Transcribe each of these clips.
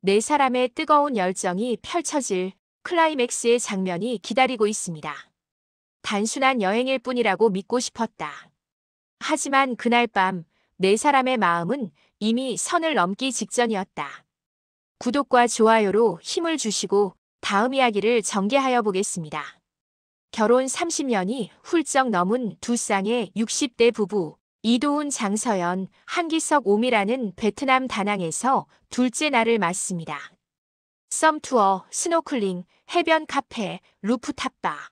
네 사람의 뜨거운 열정이 펼쳐질 클라이맥스의 장면이 기다리고 있습니다. 단순한 여행일 뿐이라고 믿고 싶었다. 하지만 그날 밤 네 사람의 마음은 이미 선을 넘기 직전이었다. 구독과 좋아요로 힘을 주시고 다음 이야기를 전개하여 보겠습니다. 결혼 30년이 훌쩍 넘은 두 쌍의 60대 부부, 이도훈, 장서연, 한기석, 오미라는 베트남 다낭에서 둘째 날을 맞습니다. 썸투어, 스노클링, 해변 카페, 루프탑바.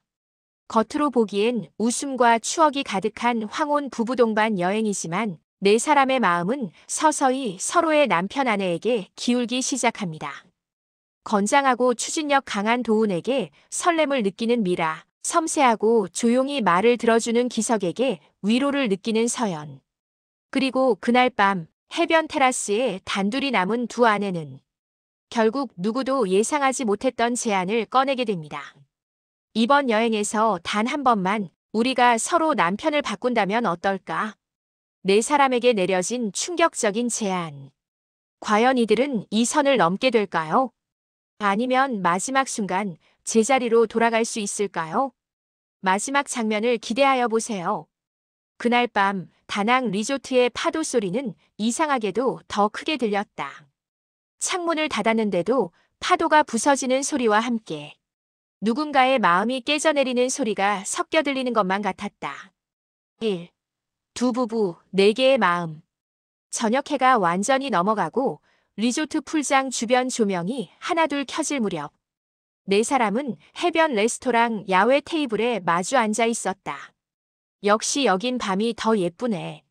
겉으로 보기엔 웃음과 추억이 가득한 황혼 부부 동반 여행이지만 네 사람의 마음은 서서히 서로의 남편 아내에게 기울기 시작합니다. 건장하고 추진력 강한 도훈에게 설렘을 느끼는 미라, 섬세하고 조용히 말을 들어주는 기석에게 위로를 느끼는 서연. 그리고 그날 밤 해변 테라스에 단둘이 남은 두 아내는 결국 누구도 예상하지 못했던 제안을 꺼내게 됩니다. 이번 여행에서 단 한 번만 우리가 서로 남편을 바꾼다면 어떨까? 네 사람에게 내려진 충격적인 제안. 과연 이들은 이 선을 넘게 될까요? 아니면 마지막 순간 제자리로 돌아갈 수 있을까요? 마지막 장면을 기대하여 보세요. 그날 밤 다낭 리조트의 파도 소리는 이상하게도 더 크게 들렸다. 창문을 닫았는데도 파도가 부서지는 소리와 함께 누군가의 마음이 깨져내리는 소리가 섞여 들리는 것만 같았다. 1. 두 부부, 네 개의 마음. 저녁 해가 완전히 넘어가고 리조트 풀장 주변 조명이 하나둘 켜질 무렵 네 사람은 해변 레스토랑 야외 테이블에 마주 앉아 있었다. 역시 여긴 밤이 더 예쁘네.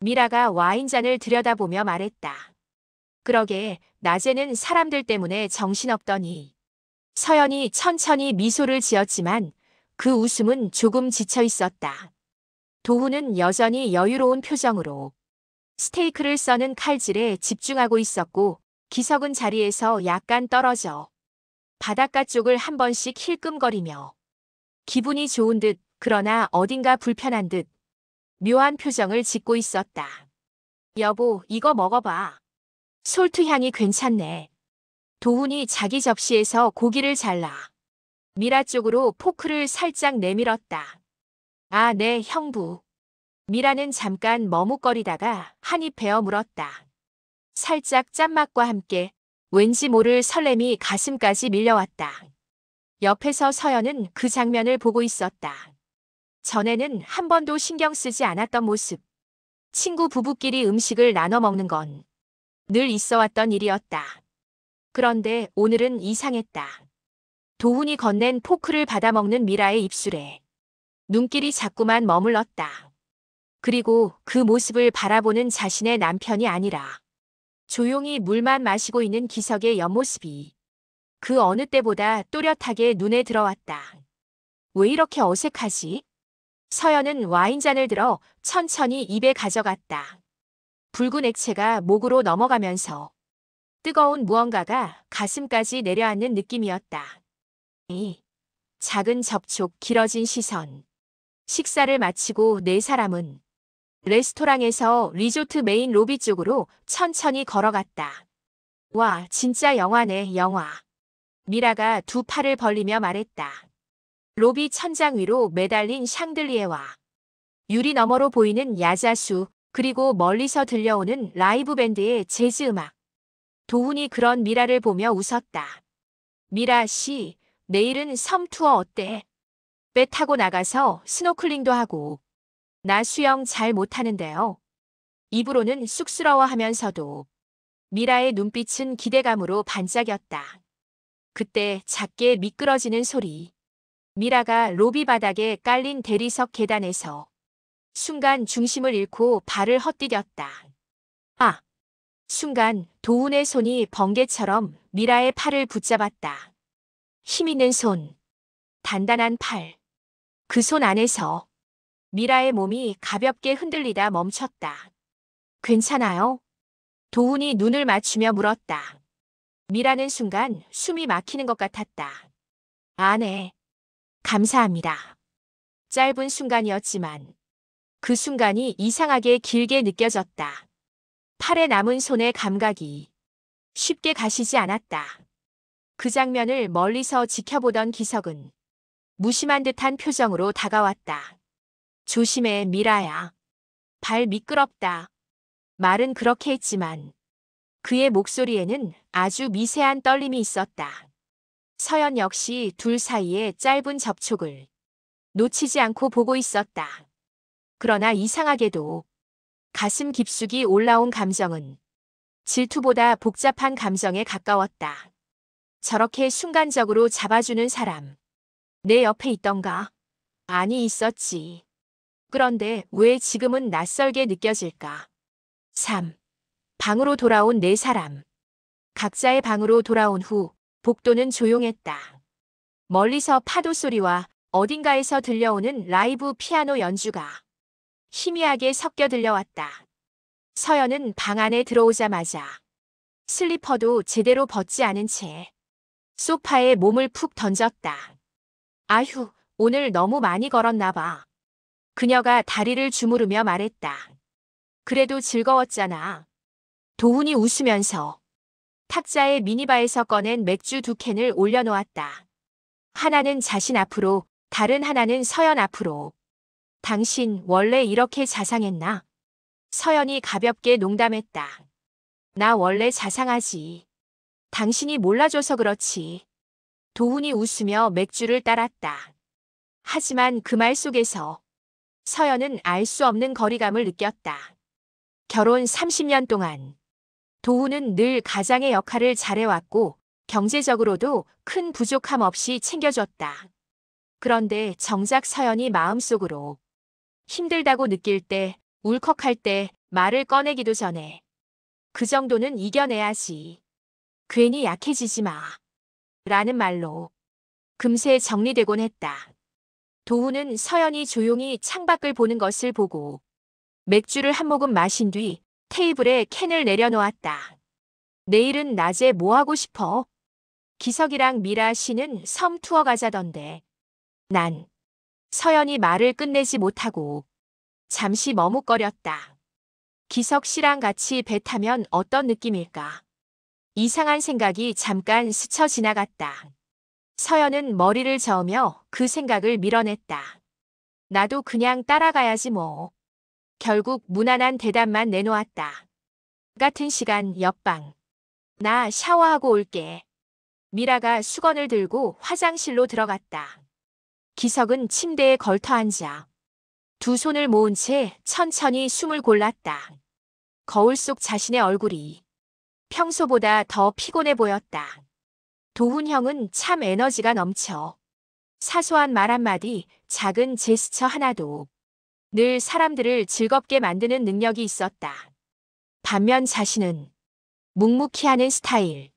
미라가 와인잔을 들여다보며 말했다. 그러게 낮에는 사람들 때문에 정신없더니. 서연이 천천히 미소를 지었지만 그 웃음은 조금 지쳐 있었다. 도훈은 여전히 여유로운 표정으로 스테이크를 써는 칼질에 집중하고 있었고 기석은 자리에서 약간 떨어져 바닷가 쪽을 한 번씩 힐끔거리며 기분이 좋은 듯 그러나 어딘가 불편한 듯 묘한 표정을 짓고 있었다. 여보, 이거 먹어봐. 솔트 향이 괜찮네. 도훈이 자기 접시에서 고기를 잘라 미라 쪽으로 포크를 살짝 내밀었다. 아, 네, 형부. 미라는 잠깐 머뭇거리다가 한 입 베어 물었다. 살짝 짠맛과 함께 왠지 모를 설렘이 가슴까지 밀려왔다. 옆에서 서연은 그 장면을 보고 있었다. 전에는 한 번도 신경 쓰지 않았던 모습. 친구 부부끼리 음식을 나눠 먹는 건 늘 있어왔던 일이었다. 그런데 오늘은 이상했다. 도훈이 건넨 포크를 받아먹는 미라의 입술에 눈길이 자꾸만 머물렀다. 그리고 그 모습을 바라보는 자신의 남편이 아니라 조용히 물만 마시고 있는 기석의 옆모습이 그 어느 때보다 또렷하게 눈에 들어왔다. 왜 이렇게 어색하지? 서연은 와인잔을 들어 천천히 입에 가져갔다. 붉은 액체가 목으로 넘어가면서 뜨거운 무언가가 가슴까지 내려앉는 느낌이었다. 이 작은 접촉, 길어진 시선. 식사를 마치고 네 사람은 레스토랑에서 리조트 메인 로비 쪽으로 천천히 걸어갔다. 와, 진짜 영화네, 영화. 미라가 두 팔을 벌리며 말했다. 로비 천장 위로 매달린 샹들리에와 유리 너머로 보이는 야자수, 그리고 멀리서 들려오는 라이브 밴드의 재즈 음악. 도훈이 그런 미라를 보며 웃었다. 미라 씨, 내일은 섬 투어 어때? 배 타고 나가서 스노클링도 하고. 나 수영 잘 못하는데요. 입으로는 쑥스러워하면서도 미라의 눈빛은 기대감으로 반짝였다. 그때 작게 미끄러지는 소리. 미라가 로비 바닥에 깔린 대리석 계단에서 순간 중심을 잃고 발을 헛디뎠다. 아! 순간 도훈의 손이 번개처럼 미라의 팔을 붙잡았다. 힘있는 손. 단단한 팔. 그 손 안에서 미라의 몸이 가볍게 흔들리다 멈췄다. 괜찮아요? 도훈이 눈을 맞추며 물었다. 미라는 순간 숨이 막히는 것 같았다. 아, 네. 감사합니다. 짧은 순간이었지만 그 순간이 이상하게 길게 느껴졌다. 팔에 남은 손의 감각이 쉽게 가시지 않았다. 그 장면을 멀리서 지켜보던 기석은 무심한 듯한 표정으로 다가왔다. 조심해, 미라야. 발 미끄럽다. 말은 그렇게 했지만 그의 목소리에는 아주 미세한 떨림이 있었다. 서연 역시 둘 사이의 짧은 접촉을 놓치지 않고 보고 있었다. 그러나 이상하게도 가슴 깊숙이 올라온 감정은 질투보다 복잡한 감정에 가까웠다. 저렇게 순간적으로 잡아주는 사람, 내 옆에 있던가? 아니, 있었지. 그런데 왜 지금은 낯설게 느껴질까? 3. 방으로 돌아온 네 사람. 각자의 방으로 돌아온 후 복도는 조용했다. 멀리서 파도 소리와 어딘가에서 들려오는 라이브 피아노 연주가 희미하게 섞여 들려왔다. 서연은 방 안에 들어오자마자 슬리퍼도 제대로 벗지 않은 채 소파에 몸을 푹 던졌다. 아휴, 오늘 너무 많이 걸었나 봐. 그녀가 다리를 주무르며 말했다. 그래도 즐거웠잖아. 도훈이 웃으면서 탁자에 미니바에서 꺼낸 맥주 2캔을 올려놓았다. 하나는 자신 앞으로, 다른 하나는 서연 앞으로. 당신 원래 이렇게 자상했나? 서연이 가볍게 농담했다. 나 원래 자상하지. 당신이 몰라줘서 그렇지. 도훈이 웃으며 맥주를 따랐다. 하지만 그 말 속에서 서연은 알 수 없는 거리감을 느꼈다. 결혼 30년 동안 도훈은 늘 가장의 역할을 잘해왔고 경제적으로도 큰 부족함 없이 챙겨줬다. 그런데 정작 서연이 마음속으로 힘들다고 느낄 때, 울컥할 때 말을 꺼내기도 전에 그 정도는 이겨내야지. 괜히 약해지지 마. 라는 말로 금세 정리되곤 했다. 도훈은 서연이 조용히 창밖을 보는 것을 보고 맥주를 한 모금 마신 뒤 테이블에 캔을 내려놓았다. 내일은 낮에 뭐 하고 싶어? 기석이랑 미라 씨는 섬 투어 가자던데. 난 서연이 말을 끝내지 못하고 잠시 머뭇거렸다. 기석 씨랑 같이 배 타면 어떤 느낌일까? 이상한 생각이 잠깐 스쳐 지나갔다. 서연은 머리를 저으며 그 생각을 밀어냈다. 나도 그냥 따라가야지 뭐. 결국 무난한 대답만 내놓았다. 같은 시간 옆방. 나 샤워하고 올게. 미라가 수건을 들고 화장실로 들어갔다. 기석은 침대에 걸터 앉아 두 손을 모은 채 천천히 숨을 골랐다. 거울 속 자신의 얼굴이 평소보다 더 피곤해 보였다. 도훈 형은 참 에너지가 넘쳐. 사소한 말 한마디, 작은 제스처 하나도 늘 사람들을 즐겁게 만드는 능력이 있었다. 반면 자신은 묵묵히 하는 스타일.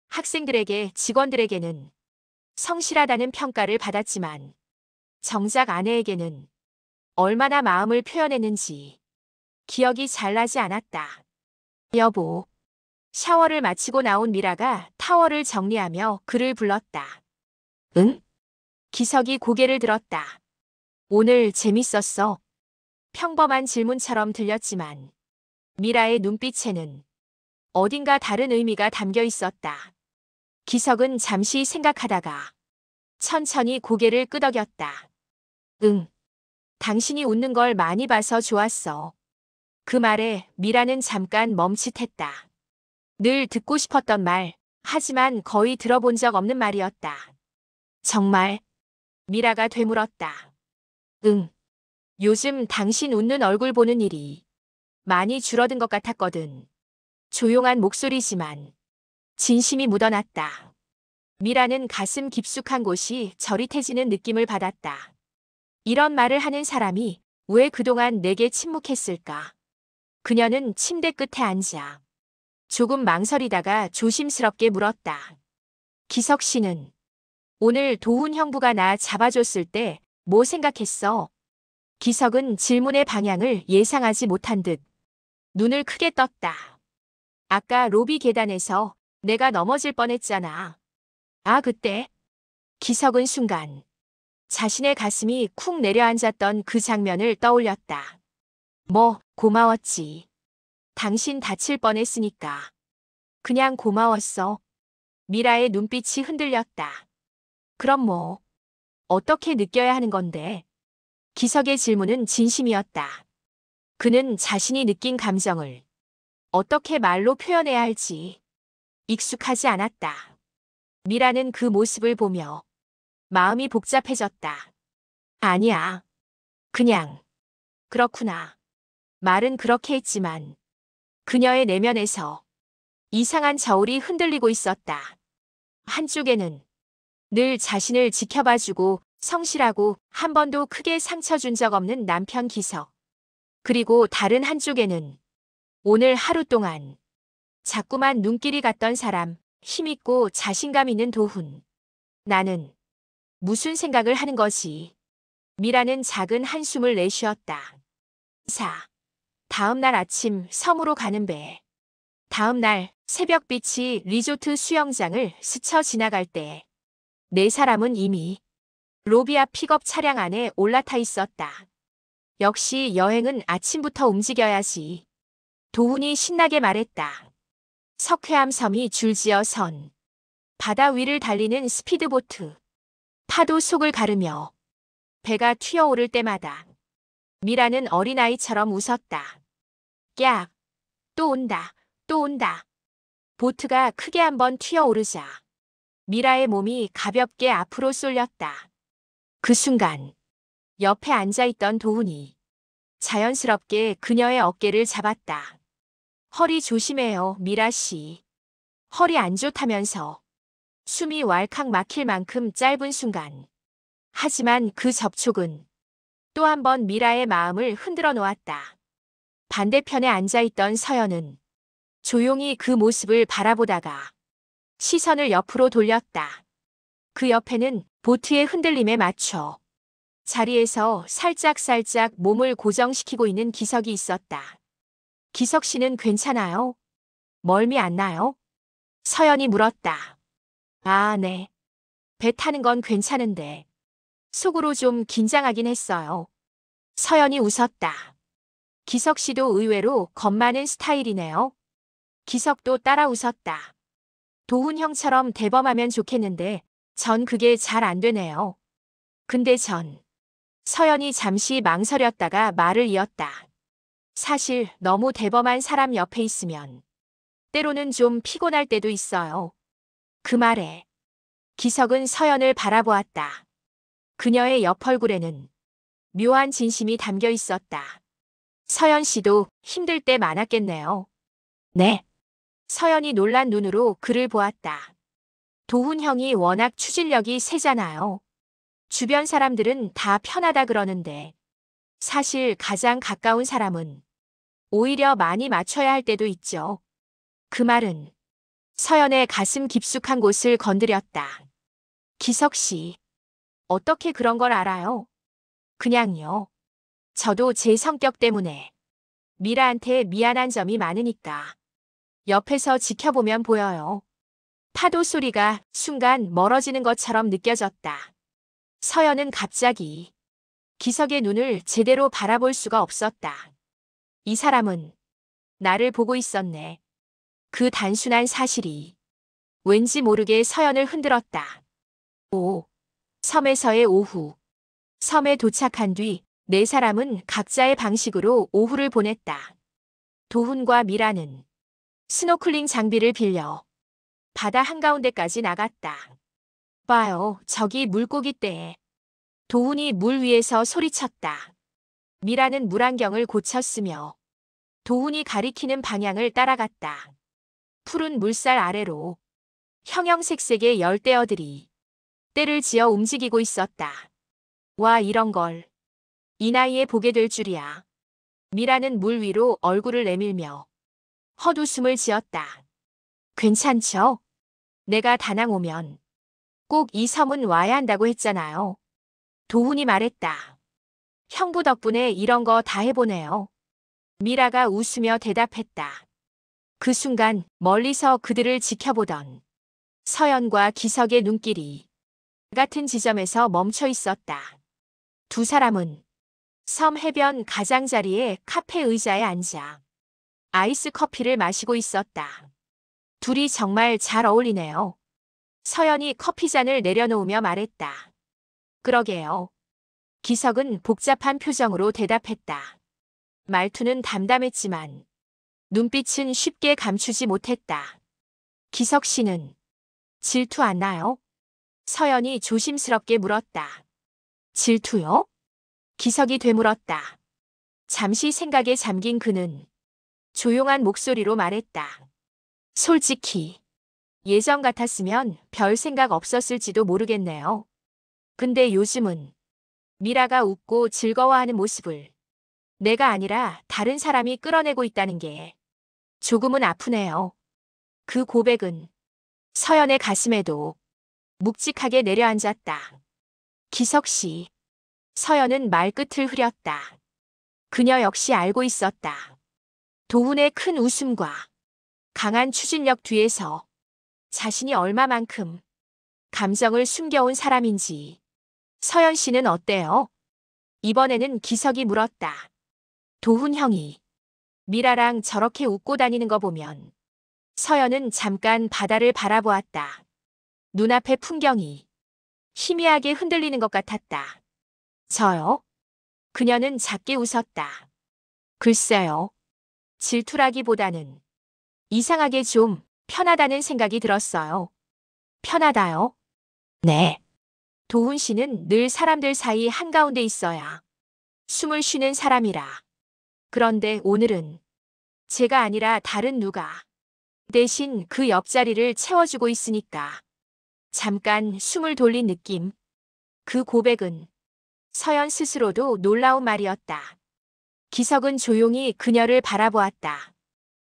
학생들에게, 직원들에게는 성실하다는 평가를 받았지만 정작 아내에게는 얼마나 마음을 표현했는지 기억이 잘 나지 않았다. 여보. 샤워를 마치고 나온 미라가 타월을 정리하며 그를 불렀다. 응? 기석이 고개를 들었다. 오늘 재밌었어. 평범한 질문처럼 들렸지만 미라의 눈빛에는 어딘가 다른 의미가 담겨 있었다. 기석은 잠시 생각하다가 천천히 고개를 끄덕였다. 응. 당신이 웃는 걸 많이 봐서 좋았어. 그 말에 미라는 잠깐 멈칫했다. 늘 듣고 싶었던 말, 하지만 거의 들어본 적 없는 말이었다. 정말? 미라가 되물었다. 응. 요즘 당신 웃는 얼굴 보는 일이 많이 줄어든 것 같았거든. 조용한 목소리지만 진심이 묻어났다. 미라는 가슴 깊숙한 곳이 저릿해지는 느낌을 받았다. 이런 말을 하는 사람이 왜 그동안 내게 침묵했을까? 그녀는 침대 끝에 앉아 조금 망설이다가 조심스럽게 물었다. 기석 씨는 오늘 도훈 형부가 나 잡아줬을 때 뭐 생각했어? 기석은 질문의 방향을 예상하지 못한 듯 눈을 크게 떴다. 아까 로비 계단에서 내가 넘어질 뻔했잖아. 아, 그때? 기석은 순간 자신의 가슴이 쿵 내려앉았던 그 장면을 떠올렸다. 뭐, 고마웠지. 당신 다칠 뻔했으니까. 그냥 고마웠어. 미라의 눈빛이 흔들렸다. 그럼 뭐, 어떻게 느껴야 하는 건데? 기석의 질문은 진심이었다. 그는 자신이 느낀 감정을 어떻게 말로 표현해야 할지 익숙하지 않았다. 미라는 그 모습을 보며 마음이 복잡해졌다. 아니야. 그냥, 그렇구나. 말은 그렇게 했지만 그녀의 내면에서 이상한 저울이 흔들리고 있었다. 한쪽에는 늘 자신을 지켜봐주고 성실하고 한 번도 크게 상처 준 적 없는 남편 기석. 그리고 다른 한쪽에는 오늘 하루 동안 자꾸만 눈길이 갔던 사람, 힘있고 자신감 있는 도훈. 나는 무슨 생각을 하는 거지? 미라는 작은 한숨을 내쉬었다. 다음 날 아침 섬으로 가는 배. 다음 날 새벽빛이 리조트 수영장을 스쳐 지나갈 때 네 사람은 이미 로비 앞 픽업 차량 안에 올라타 있었다. 역시 여행은 아침부터 움직여야지. 도훈이 신나게 말했다. 석회암 섬이 줄지어 선. 바다 위를 달리는 스피드보트. 파도 속을 가르며 배가 튀어오를 때마다 미라는 어린아이처럼 웃었다. 깍! 또 온다. 또 온다. 보트가 크게 한번 튀어오르자 미라의 몸이 가볍게 앞으로 쏠렸다. 그 순간 옆에 앉아있던 도훈이 자연스럽게 그녀의 어깨를 잡았다. 허리 조심해요, 미라 씨. 허리 안 좋다면서. 숨이 왈칵 막힐 만큼 짧은 순간. 하지만 그 접촉은 또 한 번 미라의 마음을 흔들어 놓았다. 반대편에 앉아있던 서연은 조용히 그 모습을 바라보다가 시선을 옆으로 돌렸다. 그 옆에는 보트의 흔들림에 맞춰 자리에서 살짝살짝 몸을 고정시키고 있는 기석이 있었다. 기석 씨는 괜찮아요? 멀미 안 나요? 서연이 물었다. 아, 네. 배 타는 건 괜찮은데 속으로 좀 긴장하긴 했어요. 서연이 웃었다. 기석 씨도 의외로 겁 많은 스타일이네요. 기석도 따라 웃었다. 도훈 형처럼 대범하면 좋겠는데 전 그게 잘 안 되네요. 근데 서연이 잠시 망설였다가 말을 이었다. 사실 너무 대범한 사람 옆에 있으면 때로는 좀 피곤할 때도 있어요. 그 말에 기석은 서연을 바라보았다. 그녀의 옆 얼굴에는 묘한 진심이 담겨 있었다. 서연 씨도 힘들 때 많았겠네요. 네. 서연이 놀란 눈으로 그를 보았다. 도훈 형이 워낙 추진력이 세잖아요. 주변 사람들은 다 편하다 그러는데 사실 가장 가까운 사람은 오히려 많이 맞춰야 할 때도 있죠. 그 말은 서연의 가슴 깊숙한 곳을 건드렸다. 기석 씨, 어떻게 그런 걸 알아요? 그냥요. 저도 제 성격 때문에 미라한테 미안한 점이 많으니까 옆에서 지켜보면 보여요. 파도 소리가 순간 멀어지는 것처럼 느껴졌다. 서연은 갑자기 기석의 눈을 제대로 바라볼 수가 없었다. 이 사람은 나를 보고 있었네. 그 단순한 사실이 왠지 모르게 서연을 흔들었다. 섬에서의 오후. 섬에 도착한 뒤 네 사람은 각자의 방식으로 오후를 보냈다. 도훈과 미라는 스노클링 장비를 빌려 바다 한가운데까지 나갔다. 봐요, 저기 물고기 떼. 도훈이 물 위에서 소리쳤다. 미라는 물안경을 고쳤으며 도훈이 가리키는 방향을 따라갔다. 푸른 물살 아래로 형형색색의 열대어들이 떼를 지어 움직이고 있었다. 와, 이런 걸 이 나이에 보게 될 줄이야. 미라는 물 위로 얼굴을 내밀며 헛웃음을 지었다. 괜찮죠? 내가 다낭 오면 꼭 이 섬은 와야 한다고 했잖아요. 도훈이 말했다. 형부 덕분에 이런 거 다 해보네요. 미라가 웃으며 대답했다. 그 순간 멀리서 그들을 지켜보던 서연과 기석의 눈길이 같은 지점에서 멈춰 있었다. 두 사람은 섬 해변 가장자리에 카페 의자에 앉아 아이스 커피를 마시고 있었다. 둘이 정말 잘 어울리네요. 서연이 커피잔을 내려놓으며 말했다. 그러게요. 기석은 복잡한 표정으로 대답했다. 말투는 담담했지만 눈빛은 쉽게 감추지 못했다. 기석 씨는 질투 안 나요? 서연이 조심스럽게 물었다. 질투요? 기석이 되물었다. 잠시 생각에 잠긴 그는 조용한 목소리로 말했다. 솔직히 예전 같았으면 별 생각 없었을지도 모르겠네요. 근데 요즘은 미라가 웃고 즐거워하는 모습을 내가 아니라 다른 사람이 끌어내고 있다는 게 조금은 아프네요. 그 고백은 서연의 가슴에도 묵직하게 내려앉았다. 기석 씨. 서연은 말끝을 흐렸다. 그녀 역시 알고 있었다. 도훈의 큰 웃음과 강한 추진력 뒤에서 자신이 얼마만큼 감정을 숨겨온 사람인지. 서연 씨는 어때요? 이번에는 기석이 물었다. 도훈 형이 미라랑 저렇게 웃고 다니는 거 보면. 서연은 잠깐 바다를 바라보았다. 눈앞의 풍경이 희미하게 흔들리는 것 같았다. 저요? 그녀는 작게 웃었다. 글쎄요. 질투라기보다는 이상하게 좀 편하다는 생각이 들었어요. 편하다요? 네. 도훈 씨는 늘 사람들 사이 한가운데 있어야 숨을 쉬는 사람이라. 그런데 오늘은 제가 아니라 다른 누가 대신 그 옆자리를 채워주고 있으니까 잠깐 숨을 돌린 느낌. 그 고백은 서연 스스로도 놀라운 말이었다. 기석은 조용히 그녀를 바라보았다.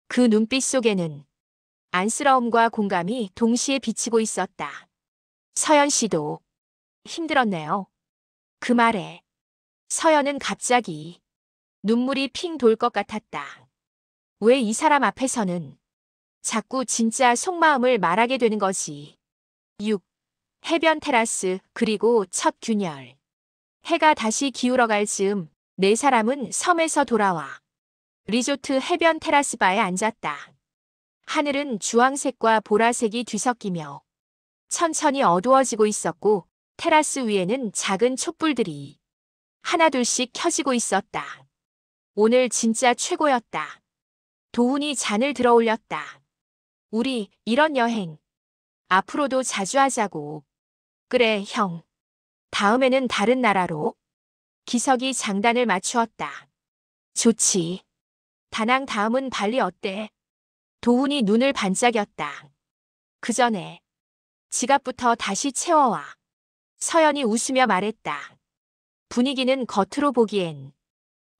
그 눈빛 속에는 안쓰러움과 공감이 동시에 비치고 있었다. 서연 씨도 힘들었네요. 그 말에 서연은 갑자기 눈물이 핑 돌 것 같았다. 왜 이 사람 앞에서는 자꾸 진짜 속마음을 말하게 되는 거지. 6. 해변 테라스 그리고 첫 균열. 해가 다시 기울어갈 즈음 네 사람은 섬에서 돌아와 리조트 해변 테라스 바에 앉았다. 하늘은 주황색과 보라색이 뒤섞이며 천천히 어두워지고 있었고 테라스 위에는 작은 촛불들이 하나둘씩 켜지고 있었다. 오늘 진짜 최고였다. 도훈이 잔을 들어 올렸다. 우리 이런 여행 앞으로도 자주 하자고. 그래, 형. 다음에는 다른 나라로. 기석이 장단을 맞추었다. 좋지. 다낭 다음은 발리 어때? 도훈이 눈을 반짝였다. 그 전에 지갑부터 다시 채워와. 서연이 웃으며 말했다. 분위기는 겉으로 보기엔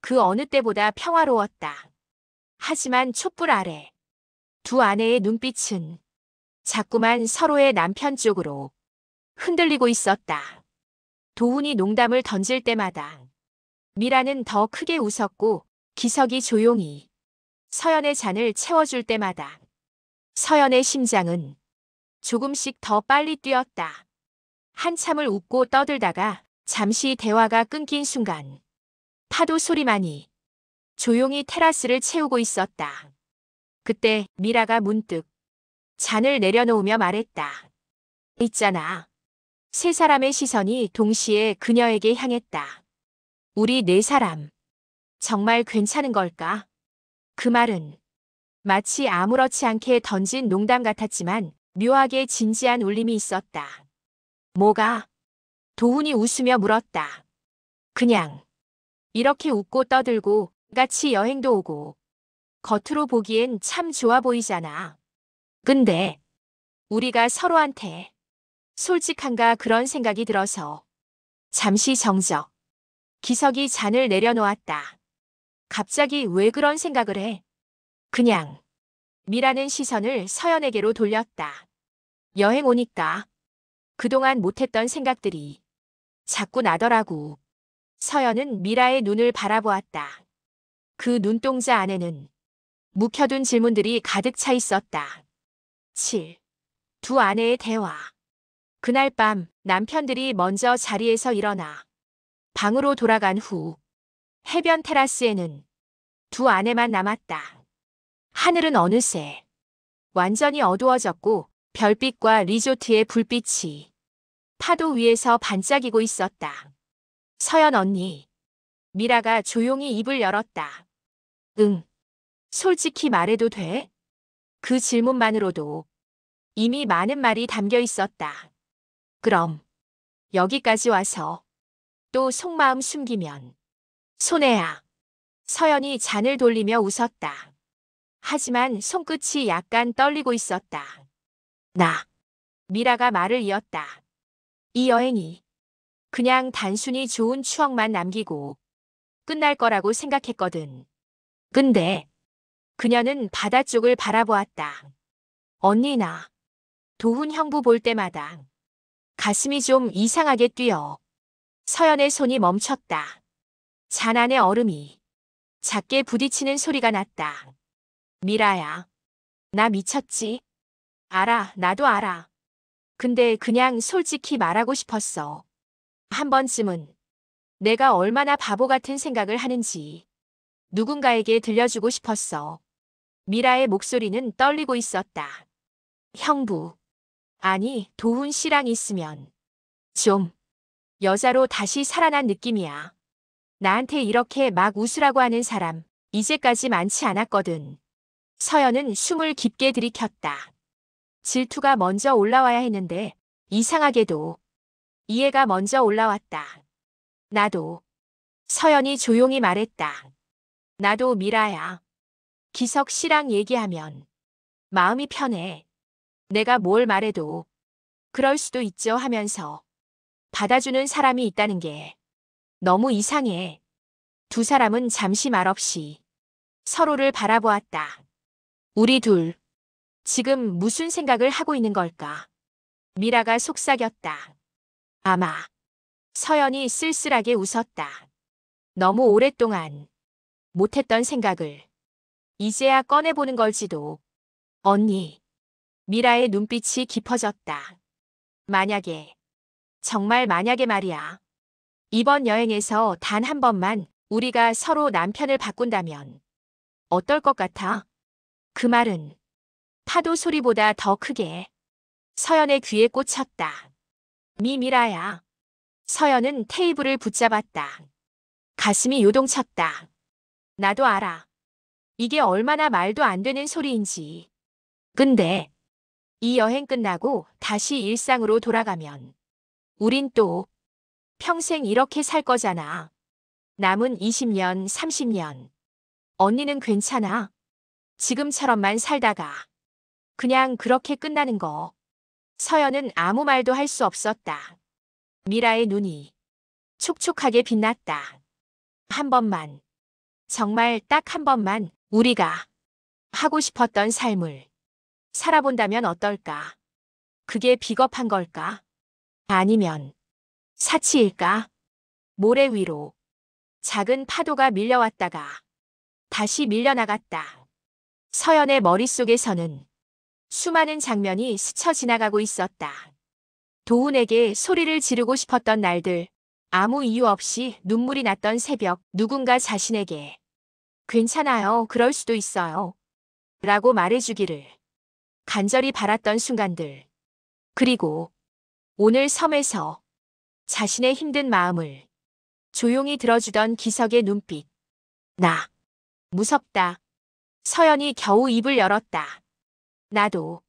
그 어느 때보다 평화로웠다. 하지만 촛불 아래 두 아내의 눈빛은 자꾸만 서로의 남편 쪽으로 흔들리고 있었다. 도훈이 농담을 던질 때마다 미라는 더 크게 웃었고 기석이 조용히 서연의 잔을 채워줄 때마다 서연의 심장은 조금씩 더 빨리 뛰었다. 한참을 웃고 떠들다가 잠시 대화가 끊긴 순간 파도 소리만이 조용히 테라스를 채우고 있었다. 그때 미라가 문득 잔을 내려놓으며 말했다. 있잖아. 세 사람의 시선이 동시에 그녀에게 향했다. 우리 네 사람. 정말 괜찮은 걸까? 그 말은 마치 아무렇지 않게 던진 농담 같았지만 묘하게 진지한 울림이 있었다. 뭐가? 도훈이 웃으며 물었다. 그냥 이렇게 웃고 떠들고 같이 여행도 오고 겉으로 보기엔 참 좋아 보이잖아. 근데 우리가 서로한테 솔직한가 그런 생각이 들어서. 잠시 정적. 기석이 잔을 내려놓았다. 갑자기 왜 그런 생각을 해? 그냥. 미라는 시선을 서연에게로 돌렸다. 여행 오니까 그동안 못했던 생각들이 자꾸 나더라고. 서연은 미라의 눈을 바라보았다. 그 눈동자 안에는 묵혀둔 질문들이 가득 차 있었다. 7. 두 아내의 대화. 그날 밤 남편들이 먼저 자리에서 일어나 방으로 돌아간 후 해변 테라스에는 두 아내만 남았다. 하늘은 어느새 완전히 어두워졌고 별빛과 리조트의 불빛이 파도 위에서 반짝이고 있었다. 서연 언니. 미라가 조용히 입을 열었다. 응. 솔직히 말해도 돼? 그 질문만으로도 이미 많은 말이 담겨 있었다. 그럼 여기까지 와서 또 속마음 숨기면 손해야. 서연이 잔을 돌리며 웃었다. 하지만 손끝이 약간 떨리고 있었다. 미라가 말을 이었다. 이 여행이 그냥 단순히 좋은 추억만 남기고 끝날 거라고 생각했거든. 근데 그녀는 바다 쪽을 바라보았다. 언니나 도훈 형부 볼 때마다 가슴이 좀 이상하게 뛰어. 서연의 손이 멈췄다. 잔 안에 얼음이 작게 부딪히는 소리가 났다. 미라야, 나 미쳤지? 알아, 나도 알아. 근데 그냥 솔직히 말하고 싶었어. 한 번쯤은 내가 얼마나 바보 같은 생각을 하는지 누군가에게 들려주고 싶었어. 미라의 목소리는 떨리고 있었다. 형부. 아니, 도훈 씨랑 있으면 좀 여자로 다시 살아난 느낌이야. 나한테 이렇게 막 웃으라고 하는 사람 이제까지 많지 않았거든. 서연은 숨을 깊게 들이켰다. 질투가 먼저 올라와야 했는데 이상하게도 이해가 먼저 올라왔다. 나도. 서연이 조용히 말했다. 나도 미라야. 기석 씨랑 얘기하면 마음이 편해. 내가 뭘 말해도 그럴 수도 있죠 하면서 받아주는 사람이 있다는 게 너무 이상해. 두 사람은 잠시 말없이 서로를 바라보았다. 우리 둘, 지금 무슨 생각을 하고 있는 걸까? 미라가 속삭였다. 아마. 서연이 쓸쓸하게 웃었다. 너무 오랫동안 못했던 생각을 이제야 꺼내보는 걸지도. 언니. 미라의 눈빛이 깊어졌다. 만약에, 정말 만약에 말이야. 이번 여행에서 단 한 번만 우리가 서로 남편을 바꾼다면 어떨 것 같아? 그 말은 파도 소리보다 더 크게 서연의 귀에 꽂혔다. 미라야. 서연은 테이블을 붙잡았다. 가슴이 요동쳤다. 나도 알아. 이게 얼마나 말도 안 되는 소리인지. 근데 이 여행 끝나고 다시 일상으로 돌아가면 우린 또 평생 이렇게 살 거잖아. 남은 20년, 30년. 언니는 괜찮아. 지금처럼만 살다가 그냥 그렇게 끝나는 거. 서연은 아무 말도 할 수 없었다. 미라의 눈이 촉촉하게 빛났다. 한 번만, 정말 딱 한 번만 우리가 하고 싶었던 삶을 살아본다면 어떨까? 그게 비겁한 걸까? 아니면 사치일까? 모래 위로 작은 파도가 밀려왔다가 다시 밀려나갔다. 서연의 머릿속에서는 수많은 장면이 스쳐 지나가고 있었다. 도훈에게 소리를 지르고 싶었던 날들, 아무 이유 없이 눈물이 났던 새벽, 누군가 자신에게 괜찮아요, 그럴 수도 있어요 라고 말해주기를 간절히 바랐던 순간들. 그리고 오늘 섬에서 자신의 힘든 마음을 조용히 들어주던 기석의 눈빛. 나 무섭다. 서연이 겨우 입을 열었다. 나도.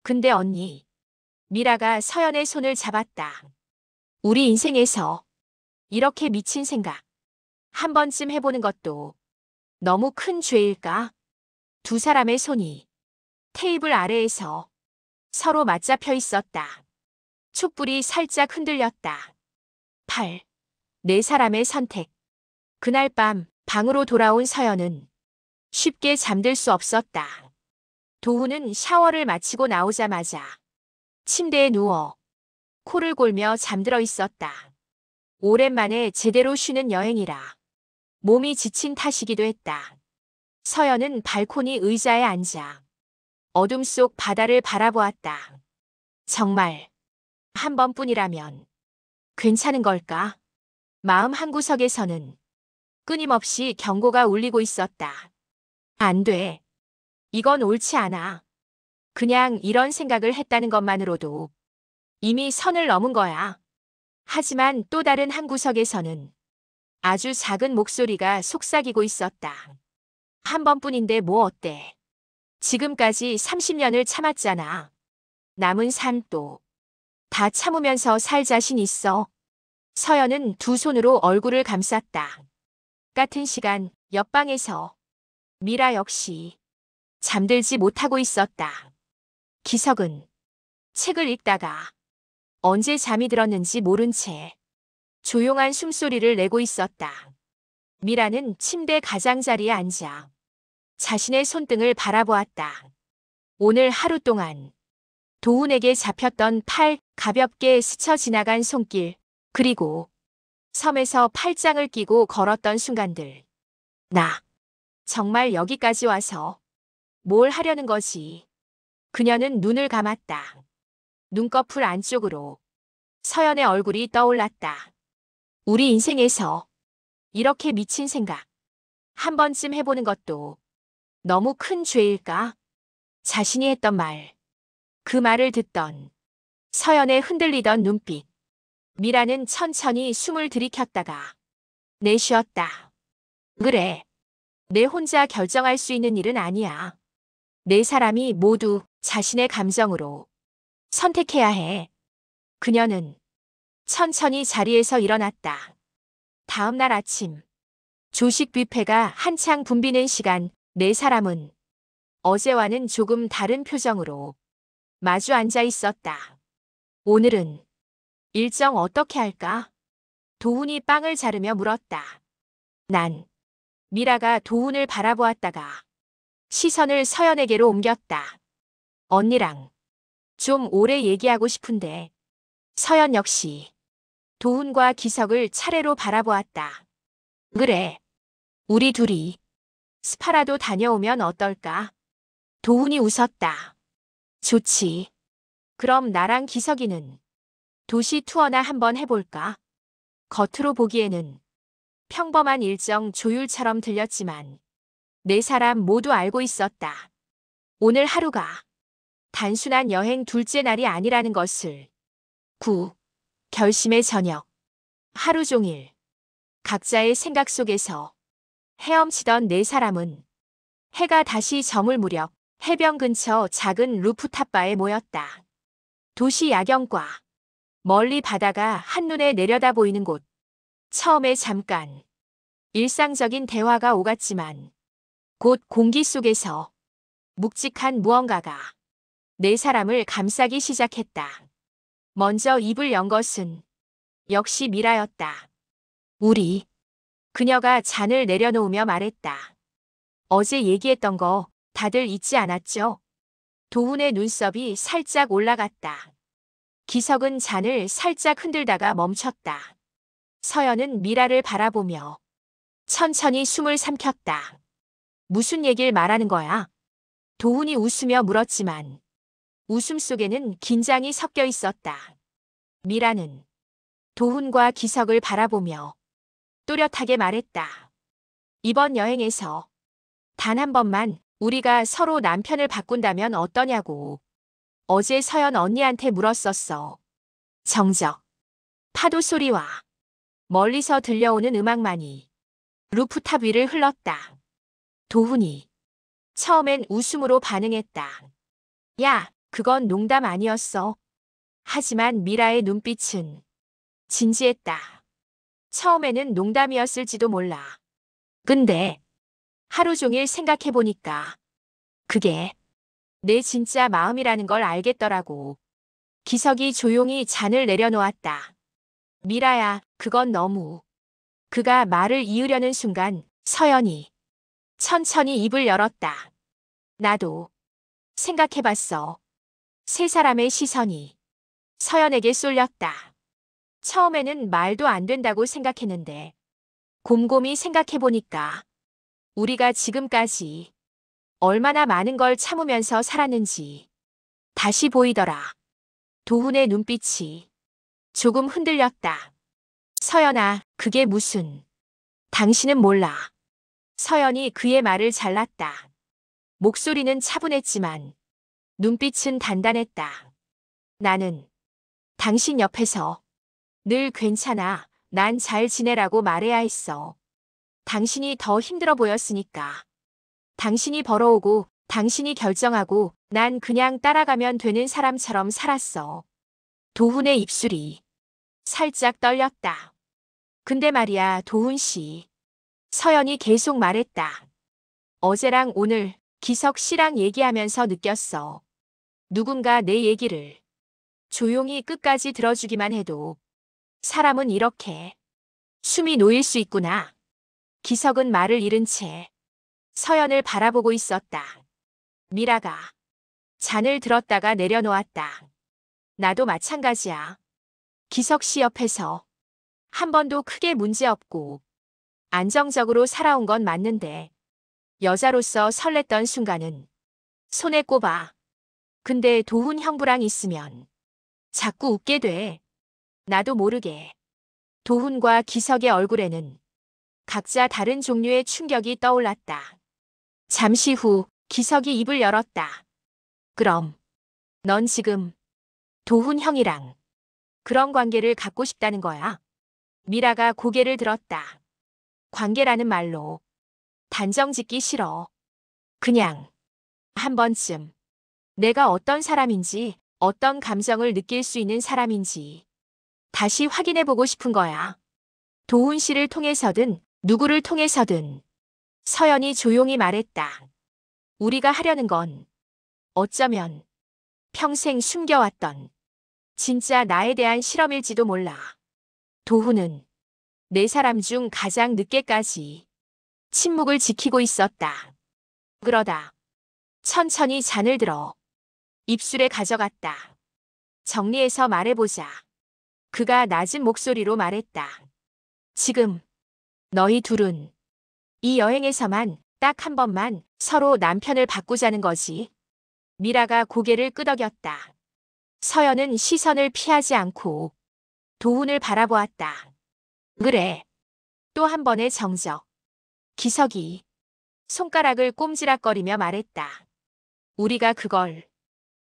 근데 언니. 미라가 서연의 손을 잡았다. 우리 인생에서 이렇게 미친 생각 한 번쯤 해보는 것도 너무 큰 죄일까? 두 사람의 손이 테이블 아래에서 서로 맞잡혀 있었다. 촛불이 살짝 흔들렸다. 네 사람의 선택. 그날 밤 방으로 돌아온 서연은 쉽게 잠들 수 없었다. 도훈은 샤워를 마치고 나오자마자 침대에 누워 코를 골며 잠들어 있었다. 오랜만에 제대로 쉬는 여행이라 몸이 지친 탓이기도 했다. 서연은 발코니 의자에 앉아 어둠 속 바다를 바라보았다. 정말 한 번뿐이라면 괜찮은 걸까? 마음 한구석에서는 끊임없이 경고가 울리고 있었다. 안 돼. 이건 옳지 않아. 그냥 이런 생각을 했다는 것만으로도 이미 선을 넘은 거야. 하지만 또 다른 한 구석에서는 아주 작은 목소리가 속삭이고 있었다. 한 번뿐인데 뭐 어때? 지금까지 30년을 참았잖아. 남은 삶도 다 참으면서 살 자신 있어. 서연은 두 손으로 얼굴을 감쌌다. 같은 시간 옆방에서 미라 역시 잠들지 못하고 있었다. 기석은 책을 읽다가 언제 잠이 들었는지 모른 채 조용한 숨소리를 내고 있었다. 미라는 침대 가장자리에 앉아 자신의 손등을 바라보았다. 오늘 하루 동안 도훈에게 잡혔던 팔, 가볍게 스쳐 지나간 손길, 그리고 섬에서 팔짱을 끼고 걸었던 순간들. 나 정말 여기까지 와서 뭘 하려는 거지? 그녀는 눈을 감았다. 눈꺼풀 안쪽으로 서연의 얼굴이 떠올랐다. 우리 인생에서 이렇게 미친 생각 한 번쯤 해보는 것도 너무 큰 죄일까? 자신이 했던 말, 그 말을 듣던 서연의 흔들리던 눈빛. 미라는 천천히 숨을 들이켰다가 내쉬었다. 그래, 내 혼자 결정할 수 있는 일은 아니야. 네 사람이 모두 자신의 감정으로 선택해야 해. 그녀는 천천히 자리에서 일어났다. 다음 날 아침, 조식 뷔페가 한창 붐비는 시간, 네 사람은 어제와는 조금 다른 표정으로 마주 앉아 있었다. 오늘은 일정 어떻게 할까? 도훈이 빵을 자르며 물었다. 난 미라가 도훈을 바라보았다가 시선을 서연에게로 옮겼다. 언니랑 좀 오래 얘기하고 싶은데. 서연 역시 도훈과 기석을 차례로 바라보았다. 그래, 우리 둘이 스파라도 다녀오면 어떨까? 도훈이 웃었다. 좋지. 그럼 나랑 기석이는 도시 투어나 한번 해볼까? 겉으로 보기에는 평범한 일정 조율처럼 들렸지만 네 사람 모두 알고 있었다. 오늘 하루가 단순한 여행 둘째 날이 아니라는 것을. 결심의 저녁. 하루 종일 각자의 생각 속에서 헤엄치던 네 사람은 해가 다시 저물 무렵 해변 근처 작은 루프탑 바에 모였다. 도시 야경과 멀리 바다가 한눈에 내려다 보이는 곳. 처음에 잠깐 일상적인 대화가 오갔지만 곧 공기 속에서 묵직한 무언가가 네 사람을 감싸기 시작했다. 먼저 입을 연 것은 역시 미라였다. 우리. 그녀가 잔을 내려놓으며 말했다. 어제 얘기했던 거 다들 잊지 않았죠? 도훈의 눈썹이 살짝 올라갔다. 기석은 잔을 살짝 흔들다가 멈췄다. 서연은 미라를 바라보며 천천히 숨을 삼켰다. 무슨 얘길 말하는 거야? 도훈이 웃으며 물었지만 웃음 속에는 긴장이 섞여 있었다. 미라는 도훈과 기석을 바라보며 또렷하게 말했다. 이번 여행에서 단 한 번만 우리가 서로 남편을 바꾼다면 어떠냐고. 어제 서연 언니한테 물었었어. 정적. 파도 소리와 멀리서 들려오는 음악만이 루프탑 위를 흘렀다. 도훈이 처음엔 웃음으로 반응했다. 야, 그건 농담 아니었어. 하지만 미라의 눈빛은 진지했다. 처음에는 농담이었을지도 몰라. 근데 하루 종일 생각해보니까 그게 내 진짜 마음이라는 걸 알겠더라고. 기석이 조용히 잔을 내려놓았다. 미라야, 그건 너무. 그가 말을 이으려는 순간 서연이 천천히 입을 열었다. 나도 생각해봤어. 세 사람의 시선이 서연에게 쏠렸다. 처음에는 말도 안 된다고 생각했는데 곰곰이 생각해보니까 우리가 지금까지 얼마나 많은 걸 참으면서 살았는지 다시 보이더라. 도훈의 눈빛이 조금 흔들렸다. 서연아, 그게 무슨. 당신은 몰라. 서연이 그의 말을 잘랐다. 목소리는 차분했지만 눈빛은 단단했다. 나는 당신 옆에서 늘 괜찮아, 난 잘 지내라고 말해야 했어. 당신이 더 힘들어 보였으니까. 당신이 벌어오고 당신이 결정하고 난 그냥 따라가면 되는 사람처럼 살았어. 도훈의 입술이 살짝 떨렸다. 근데 말이야, 도훈 씨. 서연이 계속 말했다. 어제랑 오늘 기석 씨랑 얘기하면서 느꼈어. 누군가 내 얘기를 조용히 끝까지 들어주기만 해도 사람은 이렇게 숨이 놓일 수 있구나. 기석은 말을 잃은 채 서연을 바라보고 있었다. 미라가 잔을 들었다가 내려놓았다. 나도 마찬가지야. 기석 씨 옆에서 한 번도 크게 문제없고 안정적으로 살아온 건 맞는데 여자로서 설렜던 순간은 손에 꼽아. 근데 도훈 형부랑 있으면 자꾸 웃게 돼. 나도 모르게. 도훈과 기석의 얼굴에는 각자 다른 종류의 충격이 떠올랐다. 잠시 후 기석이 입을 열었다. 그럼 넌 지금 도훈 형이랑 그런 관계를 갖고 싶다는 거야? 미라가 고개를 들었다. 관계라는 말로 단정 짓기 싫어. 그냥 한 번쯤 내가 어떤 사람인지, 어떤 감정을 느낄 수 있는 사람인지 다시 확인해보고 싶은 거야. 도훈 씨를 통해서든 누구를 통해서든. 서연이 조용히 말했다. 우리가 하려는 건 어쩌면 평생 숨겨왔던 진짜 나에 대한 실험일지도 몰라. 도훈은 네 사람 중 가장 늦게까지 침묵을 지키고 있었다. 그러다 천천히 잔을 들어 입술에 가져갔다. 정리해서 말해보자. 그가 낮은 목소리로 말했다. 지금 너희 둘은 이 여행에서만 딱 한 번만 서로 남편을 바꾸자는 거지. 미라가 고개를 끄덕였다. 서연은 시선을 피하지 않고 도훈을 바라보았다. 그래. 또 한 번의 정적. 기석이 손가락을 꼼지락거리며 말했다. 우리가 그걸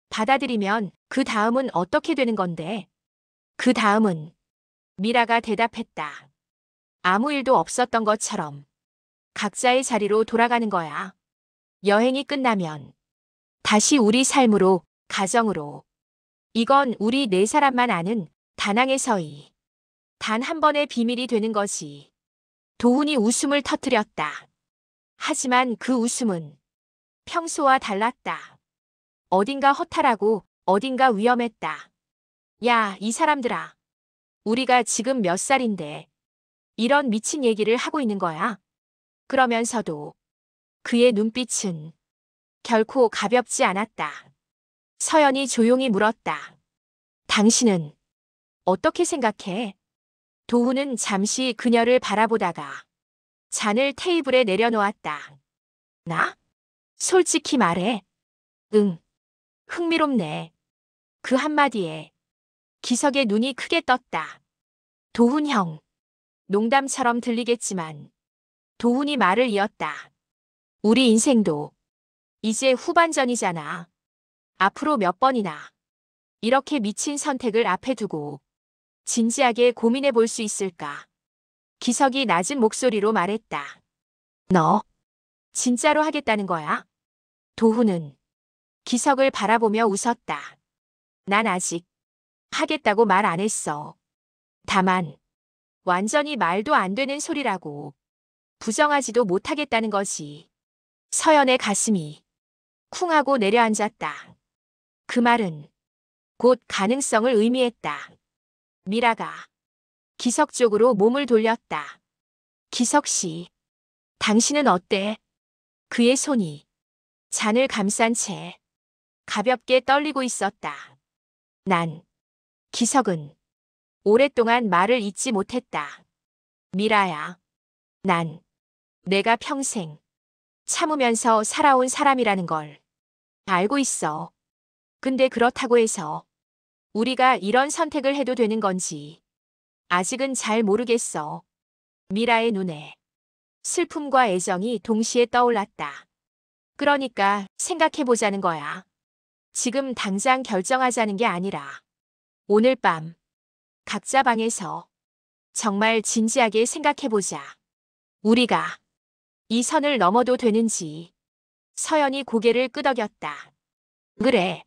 받아들이면 그 다음은 어떻게 되는 건데? 그 다음은 미라가 대답했다. 아무 일도 없었던 것처럼 각자의 자리로 돌아가는 거야. 여행이 끝나면 다시 우리 삶으로, 가정으로. 이건 우리 네 사람만 아는 다낭에서의 단 한 번의 비밀이 되는 거지. 도훈이 웃음을 터뜨렸다. 하지만 그 웃음은 평소와 달랐다. 어딘가 허탈하고 어딘가 위험했다. 야, 이 사람들아. 우리가 지금 몇 살인데 이런 미친 얘기를 하고 있는 거야? 그러면서도 그의 눈빛은 결코 가볍지 않았다. 서연이 조용히 물었다. 당신은 어떻게 생각해? 도훈은 잠시 그녀를 바라보다가 잔을 테이블에 내려놓았다. 나? 솔직히 말해. 응. 흥미롭네. 그 한마디에 기석의 눈이 크게 떴다. 도훈 형. 농담처럼 들리겠지만 도훈이 말을 이었다. 우리 인생도 이제 후반전이잖아. 앞으로 몇 번이나 이렇게 미친 선택을 앞에 두고 진지하게 고민해 볼 수 있을까? 기석이 낮은 목소리로 말했다. 너 진짜로 하겠다는 거야? 도훈은 기석을 바라보며 웃었다. 난 아직 하겠다고 말 안 했어. 다만 완전히 말도 안 되는 소리라고. 부정하지도 못하겠다는 거지. 서연의 가슴이 쿵하고 내려앉았다. 그 말은 곧 가능성을 의미했다. 미라가 기석 쪽으로 몸을 돌렸다. 기석 씨, 당신은 어때? 그의 손이 잔을 감싼 채 가볍게 떨리고 있었다. 난, 기석은 오랫동안 말을 잇지 못했다. 미라야, 난 내가 평생 참으면서 살아온 사람이라는 걸 알고 있어. 근데 그렇다고 해서 우리가 이런 선택을 해도 되는 건지 아직은 잘 모르겠어. 미라의 눈에 슬픔과 애정이 동시에 떠올랐다. 그러니까 생각해보자는 거야. 지금 당장 결정하자는 게 아니라 오늘 밤 각자 방에서 정말 진지하게 생각해보자. 우리가 이 선을 넘어도 되는지. 서연이 고개를 끄덕였다. 그래.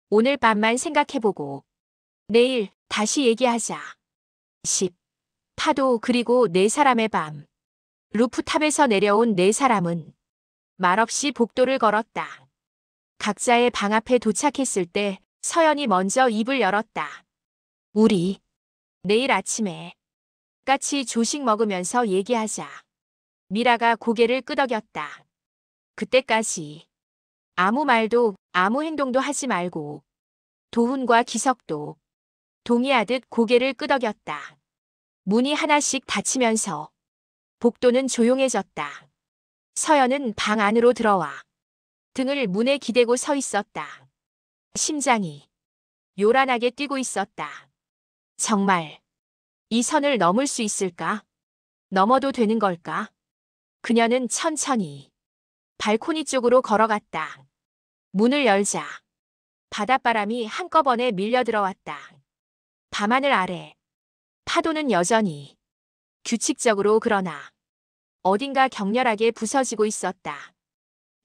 오늘 밤만 생각해보고 내일 다시 얘기하자. 10. 파도 그리고 네 사람의 밤. 루프탑에서 내려온 네 사람은 말없이 복도를 걸었다. 각자의 방 앞에 도착했을 때 서연이 먼저 입을 열었다. 우리 내일 아침에 같이 조식 먹으면서 얘기하자. 미라가 고개를 끄덕였다. 그때까지 아무 말도 아무 행동도 하지 말고. 도훈과 기석도 동의하듯 고개를 끄덕였다. 문이 하나씩 닫히면서 복도는 조용해졌다. 서연은 방 안으로 들어와 등을 문에 기대고 서 있었다. 심장이 요란하게 뛰고 있었다. 정말 이 선을 넘을 수 있을까? 넘어도 되는 걸까? 그녀는 천천히 발코니 쪽으로 걸어갔다. 문을 열자 바닷바람이 한꺼번에 밀려 들어왔다. 밤하늘 아래 파도는 여전히 규칙적으로 그러나 어딘가 격렬하게 부서지고 있었다.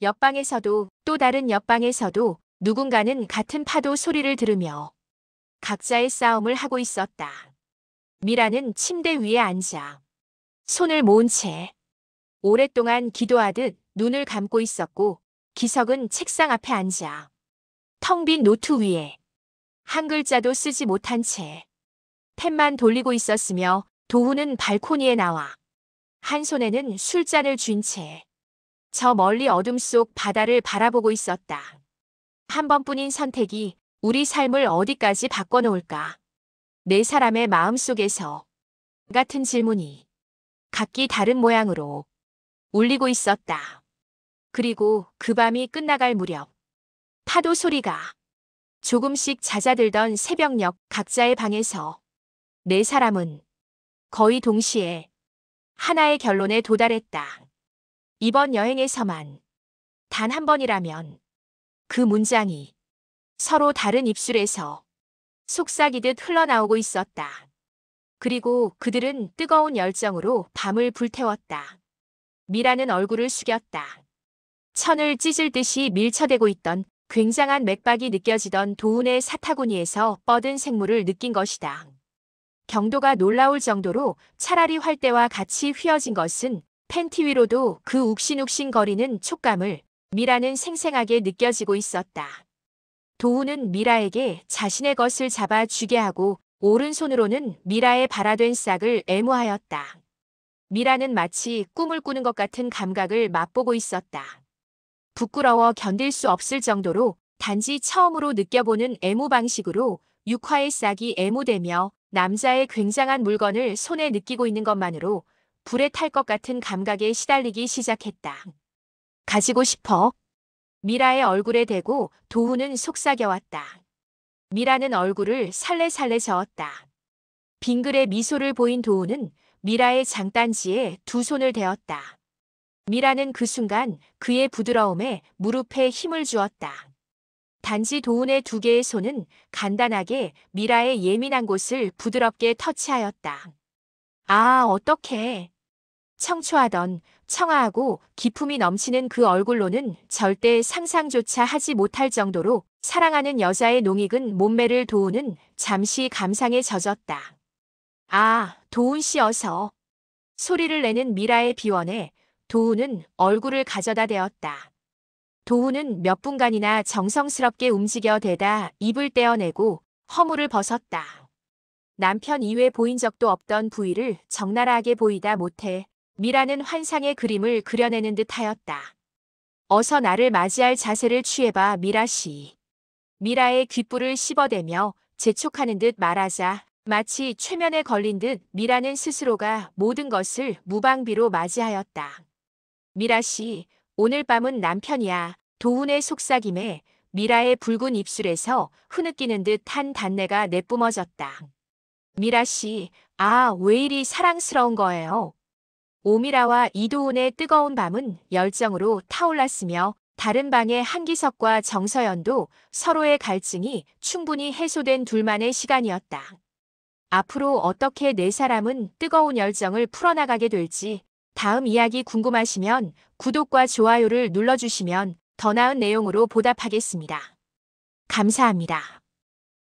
옆방에서도 또 다른 옆방에서도 누군가는 같은 파도 소리를 들으며 각자의 싸움을 하고 있었다. 미라는 침대 위에 앉아 손을 모은 채 오랫동안 기도하듯 눈을 감고 있었고 기석은 책상 앞에 앉아 텅 빈 노트 위에 한 글자도 쓰지 못한 채 펜만 돌리고 있었으며 도훈은 발코니에 나와 한 손에는 술잔을 쥔 채 저 멀리 어둠 속 바다를 바라보고 있었다. 한 번뿐인 선택이 우리 삶을 어디까지 바꿔놓을까? 네 사람의 마음속에서 같은 질문이 각기 다른 모양으로 울리고 있었다. 그리고 그 밤이 끝나갈 무렵 파도 소리가 조금씩 잦아들던 새벽녘 각자의 방에서 네 사람은 거의 동시에 하나의 결론에 도달했다. 이번 여행에서만 단 한 번이라면 그 문장이 서로 다른 입술에서 속삭이듯 흘러나오고 있었다. 그리고 그들은 뜨거운 열정으로 밤을 불태웠다. 미라는 얼굴을 숙였다. 천을 찢을 듯이 밀쳐대고 있던 굉장한 맥박이 느껴지던 도훈의 사타구니에서 뻗은 생물을 느낀 것이다. 경도가 놀라울 정도로 차라리 활대와 같이 휘어진 것은 팬티 위로도 그 욱신욱신거리는 촉감을 미라는 생생하게 느껴지고 있었다. 도훈은 미라에게 자신의 것을 잡아 쥐게 하고 오른손으로는 미라의 발아된 싹을 애무하였다. 미라는 마치 꿈을 꾸는 것 같은 감각을 맛보고 있었다. 부끄러워 견딜 수 없을 정도로 단지 처음으로 느껴보는 애무 방식으로 육화의 싹이 애무되며 남자의 굉장한 물건을 손에 느끼고 있는 것만으로 불에 탈 것 같은 감각에 시달리기 시작했다. 가지고 싶어? 미라의 얼굴에 대고 도훈은 속삭여왔다. 미라는 얼굴을 살래살래 저었다. 빙글의 미소를 보인 도훈은 미라의 장단지에 두 손을 대었다. 미라는 그 순간 그의 부드러움에 무릎에 힘을 주었다. 단지 도훈의 두 개의 손은 간단하게 미라의 예민한 곳을 부드럽게 터치하였다. 아, 어떡해. 청초하던 청아하고 기품이 넘치는 그 얼굴로는 절대 상상조차 하지 못할 정도로 사랑하는 여자의 농익은 몸매를 도훈은 잠시 감상에 젖었다. 아, 도훈 씨 어서. 소리를 내는 미라의 비원에 도훈은 얼굴을 가져다 대었다. 도훈은 몇 분간이나 정성스럽게 움직여 대다 입을 떼어내고 허물을 벗었다. 남편 이외 보인 적도 없던 부위를 적나라하게 보이다 못해 미라는 환상의 그림을 그려내는 듯하였다. 어서 나를 맞이할 자세를 취해봐 미라 씨. 미라의 귓불을 씹어대며 재촉하는 듯 말하자 마치 최면에 걸린 듯 미라는 스스로가 모든 것을 무방비로 맞이하였다. 미라 씨, 오늘 밤은 남편이야. 도훈의 속삭임에 미라의 붉은 입술에서 흐느끼는 듯한 단내가 내뿜어졌다. 미라 씨, 아, 왜 이리 사랑스러운 거예요? 오미라와 이도훈의 뜨거운 밤은 열정으로 타올랐으며 다른 방의 한기석과 정서연도 서로의 갈증이 충분히 해소된 둘만의 시간이었다. 앞으로 어떻게 네 사람은 뜨거운 열정을 풀어나가게 될지 다음 이야기 궁금하시면 구독과 좋아요를 눌러주시면 더 나은 내용으로 보답하겠습니다. 감사합니다.